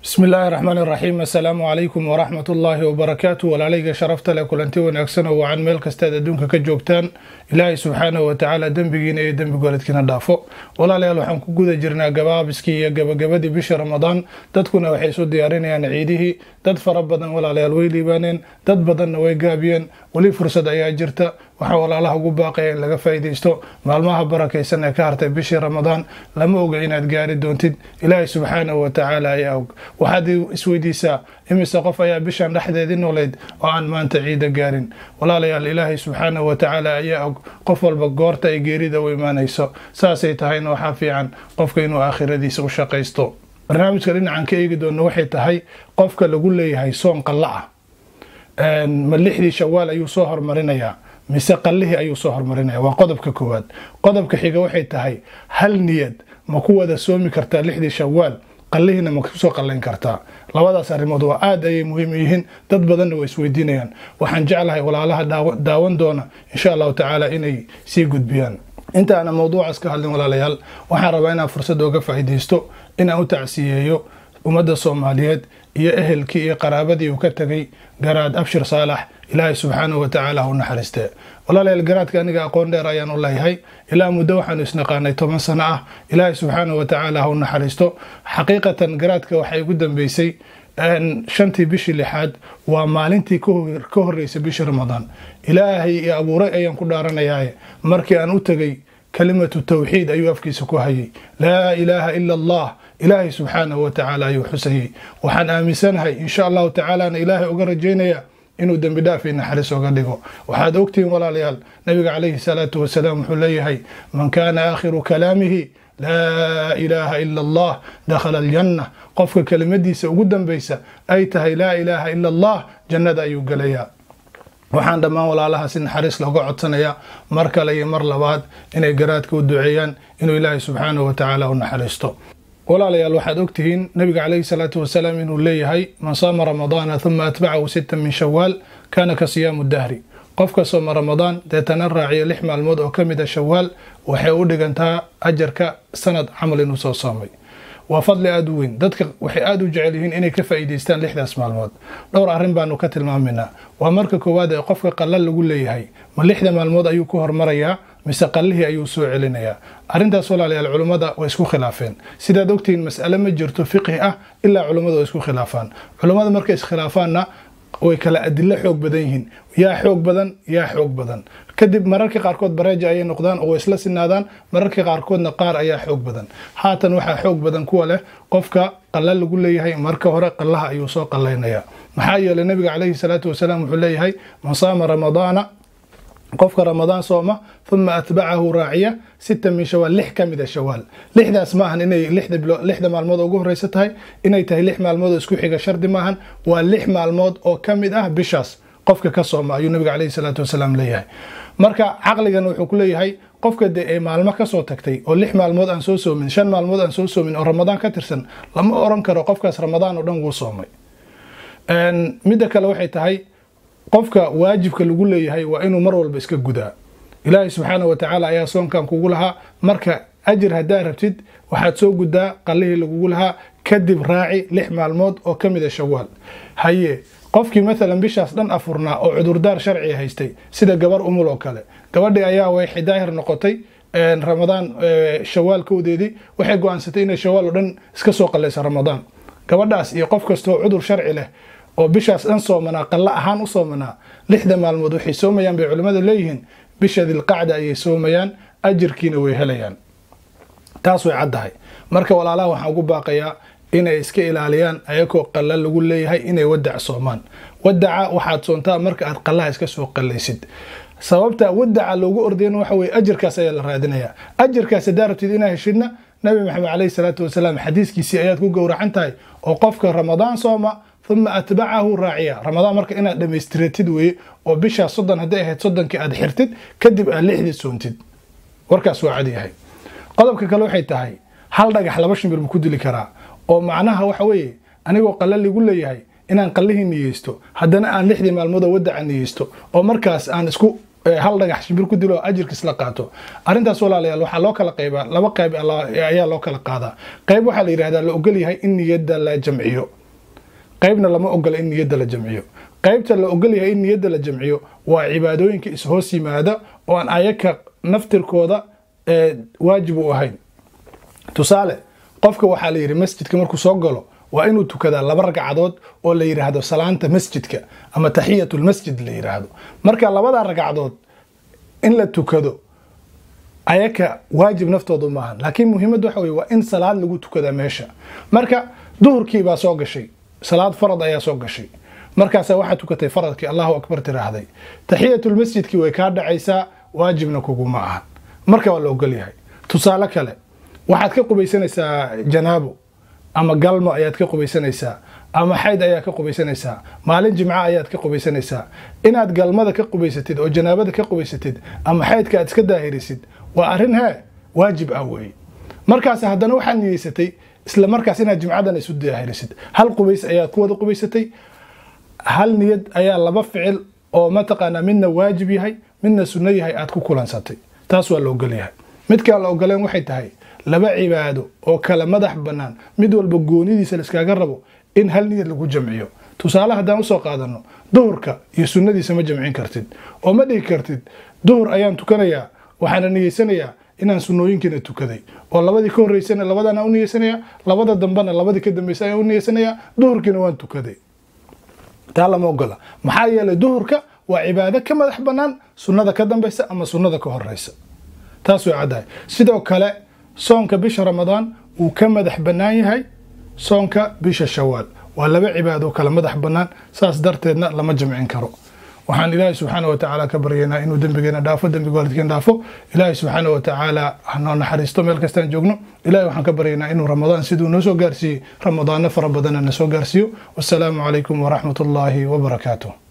بسم الله الرحمن الرحيم. السلام عليكم ورحمة الله وبركاته. ولعليك شرفت لكل أنت ونأكسنا وعن ملك استاد دونك كجوكتان إلهي سبحانه وتعالى دنبجين أي دنب قولتكنا دافو ولا لا يلوحن كجودة جرنا جبابسكي جبادي بشهر رمضان تدكون وحيسو ديارين يعني عيده تدفر بدن ولا لا الويلي بانين تد بدن ويجابين ولي فرصة أي جرتا وحاول الله باقي لغا فايديستو مالمها بركيسن كارتay bishii Ramadan lama oga inaad gaari doontid Ilaahay subhanahu wa ta'ala ayaa og waxaad isweydiisaa imisa qof ayaa bishan dhaxdeedii nooleed oo aan maanta ciida gaarin walaalayaal Ilaahay subhanahu wa ta'ala ayaa og qof walba goorta ay geerida u imaanayso saasay tahayna waxa fiican qofka inuu aakhiradiisa u shaqeysto barnaamijka dhinacan ka eegi doono waxay tahay qofka lagu leeyahay soon qallaa ma lixdii Shawaal ayuu soo hormarinayaa mise qallihi ayuu soo hormarinaya waa qodobka koowaad qodobka xiga waxay tahay hal niyad ma ku wada soomi kartaa lixdii Shawaal qallihina ma ku soo qallayn kartaa labadaas arrimood waa aad ay muhiim yihiin dad badan way isweydiinayaan waxaan jeclahay walaalaha daawan doona insha Allah ta'ala inay sii gudbiyaan inta ana mawduucaas ka hadlin walaalayaal waxaan rabaa inaan fursad uga faa'iideysto inaan u tacsiyeeyo ummadda Soomaaliyeed iyo ehelkii iyo qaraabadii uu ka tagay garaad Abshir Saalax Ilaahay subhanahu wa ta'ala uu naxariistay walaalayaal garaadka aniga aqoon dheer ayaan u leeyahay ilaa muddo waxaan isnaqaanay 10 sano ah Ilaahay subhanahu wa ta'ala uu naxariisto xaqiiqatan garaadka waxay ugu dambeysay shantii bishii lixaad waa maalintii ka horeysay bishii Ramadan Ilaahay iyo abuuray ayaan ku dhaaranayaa markii aan u tagay kalimatu tawxiid ayuu afkiisa ku hayay laa ilaaha illa allah Ilaahay subhanahu wa ta'ala ayuu xusayay waxaan aaminsanahay insha Allah ta'ala Ilaahay uga rajeynaya inuu dambi dhaaf iyo naxariis uga dhigo waxaad ogtiin walaalayaal nabiga calayhi salaatu wasalaam wuxuu leeyahay man kaana aakhiru kalaamihi laa ilaaha illa allah dakhala aljanna qofka kelimadiisa ugu dambaysa ay tahay laa ilaaha illa allah jannada ayuu galayaa waxaan dhammaan walaalaha si naxariis looga codsanayaa mar kale iyo mar labaad inay garaadka u duceeyaan inuu Ilaahay subhanahu wa ta'ala u naxariisto walaalayaal waxaad ogtihiin nabiga calayhi salaatu wasalaam inuu leeyahay man saama ramadaana thumma atba'ahu 6 min shawaal kana ka siyaamu dahri qofka sooma ramadaan deetana raaciya 6 maalmood oo kamid ah shawaal waxay u dhigantaa ajarka sanad camal inuu soo soomay waa fadli aad u weyn dadka waxay aad u jecel yihiin inay ka faa'iideystaan 6daas maalmood dhowr arrin baanu ka tilmaaminaa waa marka koowaad ee qofka qallal lagu leeyahay ma 6 maalmood ayuu ku hormarayaa mise qallihi ayuu soo celinayaa arintaas walaalayaal culimada way isku khilaafeen sidaad ogtiin mas'ala ma jirto fiqhi ah ilaa culimada way isku khilaafaan culimada markay iskhilaafaanna way kala adilla xoog badan yihiin yaa xoog badan kadib mararka qaarkood bareeja ay noqdaan oo isla sinaadaan mararka qaarkoodna qaar ayaa xoog badan haatan waxa xoog badan kuwa leh qofka qallal lagu leeyahay marka hore qallaha ayuu soo qallaynaya maxaa yeelay nabiga calayhi salaatu wasalaam wuxuu leeyahay man saama ramadaana qofka ramadaan sooma thumma atba'ahu raaciya 6 min shawaal 6 kamid ah shawaal 6daas maahan inay 6 maalmood ugu horeysa tahay inay tahay 6 maalmood isku xiga shardi maahan waa 6 maalmood oo kamid ah bishaas qofka ka sooma ayuu nabiga calayhi salaatu wasalaam leeyahay marka aqligan wuxuu ku leeyahay qofka ee maalmo ka soo tagtay oo 6 maalmood aan soo soomin 5 maalmood aan soo soomin oo ramadaan ka tirsan lama oran karo qofkaas ramadaan oo dhan wuu soomay mid kale waxay tahay qofka waajibka lagu leeyahay waa inuu mar walba iska gudaa Ilaahay subhanahu wa ta'ala ayaa soonkan kugu lahaa marka ajir hadaa rabtid waxaad soo gudaa qallihi lagu lahaa kadib raaci 6 maalmood oo kamid ah shawaal haye qofkii mesela bishaas dhan afurnaa oo cudurdaar sharci haystay sida gabar umul oo kale gabadhii ayaa way xidaahir noqotay ramadaan shawaal koodeedii waxay go'aansatay inay shawaal oo dhan iska soo qallayso ramadaan gabadhaas iyo qof kasto cudur sharci leh oo bishaas dhan soomana qalla ahaan u soomana 6 maalmood waxay soomayaan bay culimada leeyihiin bisha dilqacda ayay soomayaan ajirkiina way helayaan taas way caddahay marka walaalaha waxaan ugu baaqayaa inay iska ilaaliyaan ayagoo qallal lagu leeyahay inay wadac soomaan wadaca waxaad soontaa marka aad qallaha iska soo qallaysid sababta wadaca loogu ordayna waxa way ajirkaas ayaa la raadinayaa ajirkaas daartid inaa heshidna nabi maxamed calayhi salaatu wasalaam xadiiskiisii ayaad ku gowracan tahay oo qofka ramadaan sooma ثم أتبعه راعيا رمضان مرك إنا دميستريتد وي وبشا صدن هدي هيد صدن كأد حرتد كدب اللحد سونتد وركاس وعدي هاي قضبك كلو حيت هاي هل دقح لبشن بربكود اللي كرا أو معناها وحوي أنا وقلل لي يقول لي هاي إن نقليه نيستو هدنا أن لحد مع الموضة ودع نيستو أو مركز أن اسكو hal dhagax shimbir ku dilo ajirkiis la qaato arintaas walaalayaal waxa loo kala qaybaa laba qayb ayaa loo kala qaadaa qayb waxa la yiraahdaa la ogol yahay in niyada la jamciyo qaybna lama ogola in niyadda la jamciyo. qaybta la ogol yahay in niyadda la jamciyo waa cibaadooyinka ishoos yimaada oo aan ayaka naftirkooda waajib u ahayn. tusaale qofka waxaa la yidhi masjidka markuu soo galo waa inuu tukadaa 2 ragcadood oo la yiraahdo salaanta masjidka ama tahiyatul masjid la yiraahdo. marka 2 ragcadood in la tukado ayaka waajib naftoodu maahan, laakiin muhiimadu waxa waa in salaad lagu tukada meesha. marka duhurkii baa soo gashay, salaad farad ayaa soo gashay, markaas waxa tukatay faradkii Allahu akbar tiraahday, tahiyatul masjidki way ka dhacaysaa, waajibna kugu ma aha. marka waa la ogol yahay. tusaale kale waxaad ka qubaysanaysaa janaabo ama galmo ayaad ka qubaysanaysaa ama xayd ayaad ka qubaysanaysaa, maalin jimca ayaad ka qubaysanaysaa. inaad galmada ka qubaysatid oo janaabada ka qubaysatid ama xaydka aad iska daahirisid waa arrin waajib ah weey. markaas haddana waxaad niyeysatay isla markaas inaad jimcadan isu daahirisid, hal qubays ayaad ku wada qubaysatay, hal niyad ayaa 2 ficil oo mataqaana midna waajib yahay midna sunno yahay aad ku kulansatay. taas waa la ogol yahay. midka la ogoleen waxay tahay 2 cibaado oo kala madax banaan mid walba goonidiisa la iskaga rabo in hal niyad lagu jamciyo. tusaale haddaan usoo qaadano duhurka iyo sunnadiisa ma jamcin kartid oo ma dhigi kartid duhur ayaan tukanayaa waxaan niyeysanayaa inaan sunnooyinkiina tukaday oo labadii ka horeysana labadana u niyeysanayaa, labada dambana labadii ka dambeysay u niyeysanayaa, duhurkiina waan tukaday. taa lama ogola. maxaa yeelay duhurka waa cibaado ka madax banaan sunnada ka dambeysa ama sunnada ka horeysa. taas way cadahay. sidoo kale soonka bisha Ramadaan uu ka madax banaan yahay soonka bisha Shawaal. waa 2 cibaado kala madax banaan, saas darteedna lama jamcin karo. waxaan Ilaahay subhanahu wa ta'ala ka baryaynaa inuu dambigeena dhaafo, dambiga waalidkeen dhaafo. Ilaahay subhanahu wa ta'ala hana naxariisto meel kasta aan joogno. Ilaahay waxaan ka baryaynaa inuu Ramadaan sidoo noo soo gaarsiiyo Ramadaan fara badan na soo gaarsiiyo. Wassalaamu alaykum wa rahmatullahi wa barakatuh.